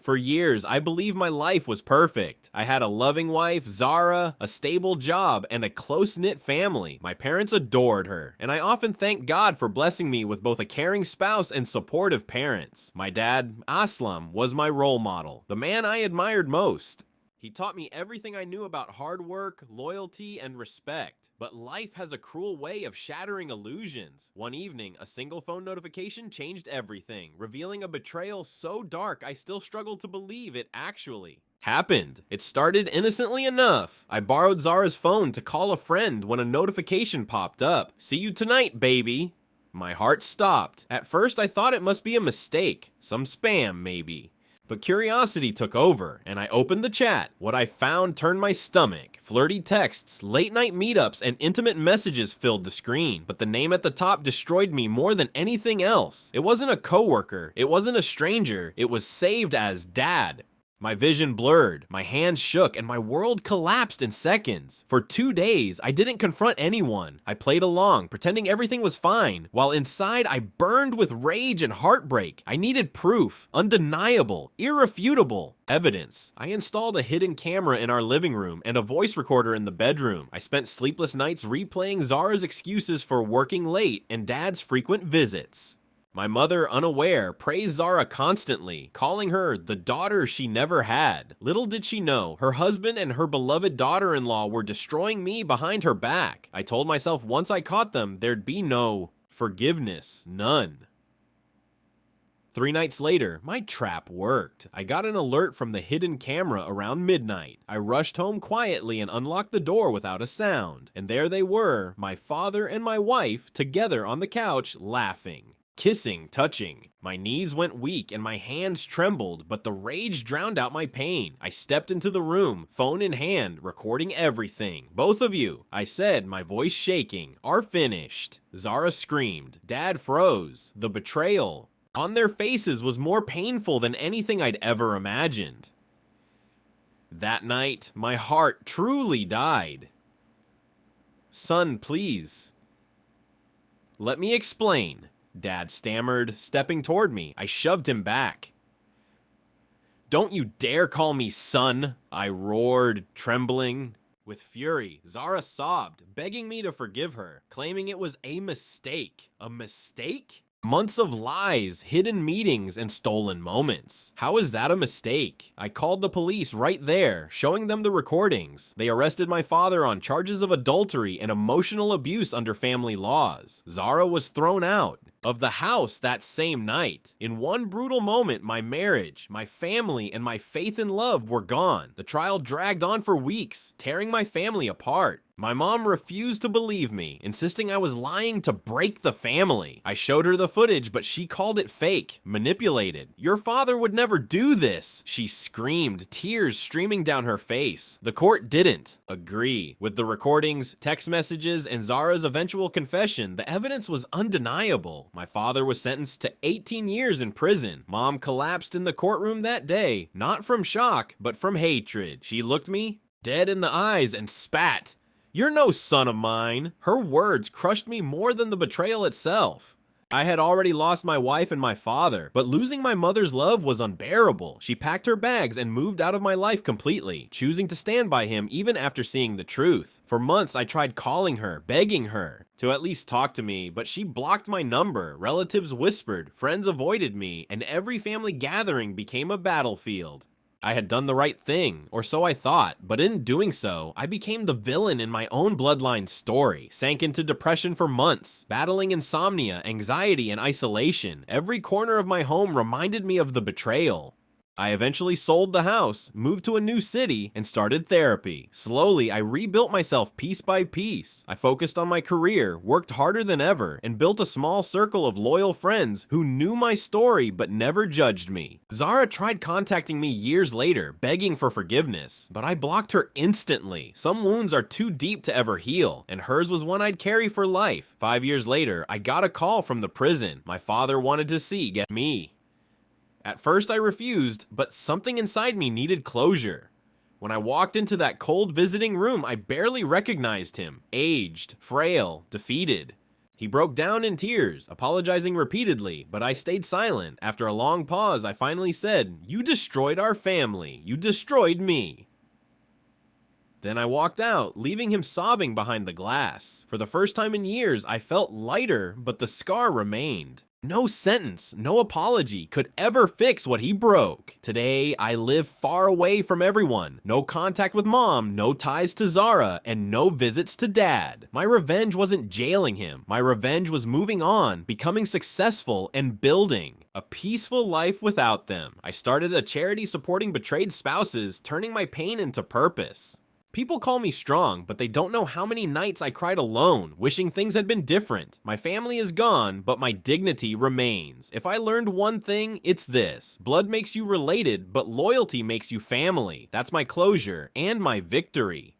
For years, I believed my life was perfect. I had a loving wife, Zara, a stable job, and a close-knit family. My parents adored her, and I often thank God for blessing me with both a caring spouse and supportive parents. My dad, Aslam, was my role model, the man I admired most. He taught me everything I knew about hard work, loyalty, and respect. But life has a cruel way of shattering illusions. One evening, a single phone notification changed everything, revealing a betrayal so dark I still struggle to believe it actually happened. It started innocently enough. I borrowed Zara's phone to call a friend when a notification popped up. "See you tonight, baby." My heart stopped. At first, I thought it must be a mistake. Some spam, maybe. But curiosity took over, and I opened the chat. What I found turned my stomach. Flirty texts, late-night meetups, and intimate messages filled the screen, but the name at the top destroyed me more than anything else. It wasn't a coworker, it wasn't a stranger, it was saved as Dad. My vision blurred, my hands shook, and my world collapsed in seconds. For 2 days, I didn't confront anyone. I played along, pretending everything was fine, while inside I burned with rage and heartbreak. I needed proof, undeniable, irrefutable evidence. I installed a hidden camera in our living room and a voice recorder in the bedroom. I spent sleepless nights replaying Zara's excuses for working late and Dad's frequent visits. My mother, unaware, praised Zara constantly, calling her the daughter she never had. Little did she know, her husband and her beloved daughter-in-law were destroying me behind her back. I told myself once I caught them, there'd be no forgiveness, none. 3 nights later, my trap worked. I got an alert from the hidden camera around midnight. I rushed home quietly and unlocked the door without a sound. And there they were, my father and my wife, together on the couch, laughing. Kissing, touching. My knees went weak and my hands trembled, but the rage drowned out my pain. I stepped into the room, phone in hand, recording everything. "Both of you," I said, my voice shaking, "are finished." Zara screamed. Dad froze. The betrayal on their faces was more painful than anything I'd ever imagined. That night, my heart truly died. "Son, please. Let me explain." Dad stammered, stepping toward me. I shoved him back. "Don't you dare call me son," I roared, trembling. With fury, Zara sobbed, begging me to forgive her, claiming it was a mistake. A mistake? Months of lies, hidden meetings, and stolen moments. How is that a mistake? I called the police right there, showing them the recordings. They arrested my father on charges of adultery and emotional abuse under family laws. Zara was thrown out of the house that same night. In one brutal moment, my marriage, my family, and my faith in love were gone. The trial dragged on for weeks, tearing my family apart. My mom refused to believe me, insisting I was lying to break the family. I showed her the footage, but she called it fake, manipulated. "Your father would never do this," she screamed, tears streaming down her face. The court didn't agree. With the recordings, text messages, and Zara's eventual confession, the evidence was undeniable. My father was sentenced to 18 years in prison. Mom collapsed in the courtroom that day, not from shock, but from hatred. She looked me dead in the eyes and spat. "You're no son of mine." Her words crushed me more than the betrayal itself. I had already lost my wife and my father, but losing my mother's love was unbearable. She packed her bags and moved out of my life completely, choosing to stand by him even after seeing the truth. For months, I tried calling her, begging her to at least talk to me, but she blocked my number. Relatives whispered, friends avoided me, and every family gathering became a battlefield. I had done the right thing, or so I thought, but in doing so, I became the villain in my own bloodline story, sank into depression for months, battling insomnia, anxiety, and isolation. Every corner of my home reminded me of the betrayal. I eventually sold the house, moved to a new city, and started therapy. Slowly, I rebuilt myself piece by piece. I focused on my career, worked harder than ever, and built a small circle of loyal friends who knew my story but never judged me. Zara tried contacting me years later, begging for forgiveness, but I blocked her instantly. Some wounds are too deep to ever heal, and hers was one I'd carry for life. 5 years later, I got a call from the prison. My father wanted to get me. At first I refused, but something inside me needed closure. When I walked into that cold visiting room, I barely recognized him. Aged, frail, defeated. He broke down in tears, apologizing repeatedly, but I stayed silent. After a long pause, I finally said, "You destroyed our family. You destroyed me." Then I walked out, leaving him sobbing behind the glass. For the first time in years, I felt lighter, but the scar remained. No sentence, no apology could ever fix what he broke. Today, I live far away from everyone. No contact with mom, no ties to Zara, and no visits to dad. My revenge wasn't jailing him. My revenge was moving on, becoming successful, and building a peaceful life without them. I started a charity supporting betrayed spouses, turning my pain into purpose. People call me strong, but they don't know how many nights I cried alone, wishing things had been different. My family is gone, but my dignity remains. If I learned one thing, it's this. Blood makes you related, but loyalty makes you family. That's my closure and my victory.